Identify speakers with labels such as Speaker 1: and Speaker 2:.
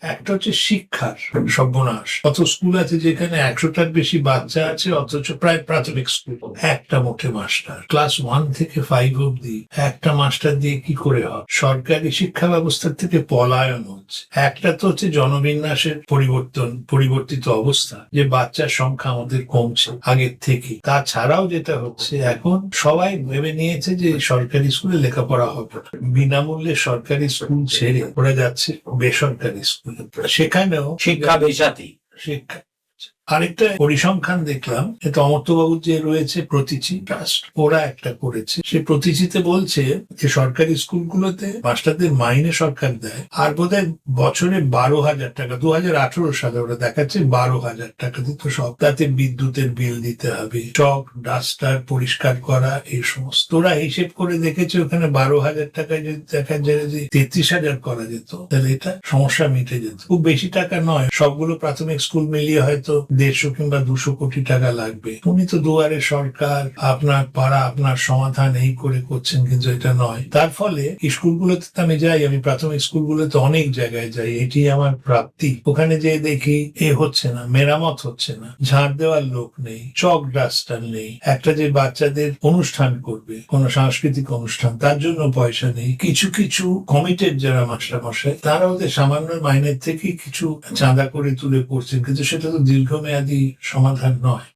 Speaker 1: একটা হচ্ছে শিক্ষার সর্বনাশ। কত স্কুল আছে যেখানে 100টার বেশি বাচ্চা আছে, অথচ প্রায় প্রাথমিক স্কুল একটা মোটে মাস্টার, ক্লাস 1 থেকে 5 অব্দি একটা মাস্টার দিয়ে কি করে হয়? সরকারি শিক্ষা ব্যবস্থার থেকে পলায়ন হচ্ছে। একটা তো হচ্ছে জনবিন্যাসের পরিবর্তিত অবস্থা, যে বাচ্চার সংখ্যা আমাদের কমছে আগের থেকে। তাছাড়াও যেটা হচ্ছে, এখন সবাই ভেবে নিয়েছে যে সরকারি স্কুলে লেখাপড়া হবে, বিনামূল্যে সরকারি স্কুল ছেড়ে ওরা যাচ্ছে বেসরকারি স্কুল। সেখানেও
Speaker 2: শিক্ষা বেসাতি
Speaker 1: শিক্ষা। আরেকটা পরিসংখ্যান দেখলাম, এটা অমর্ত্যবাবুর যে রয়েছে প্রতিচি ট্রাস্ট, ওরা একটা করেছে। সে প্রতিচিতে বলছে যে সরকারি স্কুলগুলোতে মাস্টারদের মাইনে সরকার দেয়, আর বোধহয় বছরে 12,000 টাকা। 2018 সালে ওরা দেখাচ্ছে 12,000 টাকা দিত সব। তাতে বিদ্যুতের বিল দিতে হবে, চক ডাস্টার পরিষ্কার করা, এই সমস্ত। ওরা হিসেব করে দেখেছে ওখানে 12,000 টাকায় যদি দেখা যায় যে 33,000 করা যেত, তাহলে এটা সমস্যা মিটে যেত। খুব বেশি টাকা নয়, সবগুলো প্রাথমিক স্কুল মিলিয়ে হয়তো 150 কিংবা 200 কোটি টাকা লাগবে। উনি তো দুয়ারে সরকার, আপনার পাড়া আপনার সমাধান এই করে করছেন, কিন্তু এটা নয়। তার ফলে স্কুলগুলোতে আমি যাই, আমি প্রাথমিক স্কুলগুলোতে অনেক জায়গায় যাই, এটি আমার প্রাপ্তি। ওখানে যে দেখি হচ্ছে না, মেরামত হচ্ছে না, ঝাড় দেওয়ার লোক নেই, চক ডাস্টার নেই, একটা যে বাচ্চাদের অনুষ্ঠান করবে, কোন সাংস্কৃতিক অনুষ্ঠান, তার জন্য পয়সা নেই। কিছু কিছু কমিটেড যারা মাস্টারমশাই, তারা ওদের সামান্য মাইনের থেকে কিছু চাঁদা করে তুলে করছেন, কিন্তু সেটা তো দীর্ঘমেয়াদী সমাধান নয়।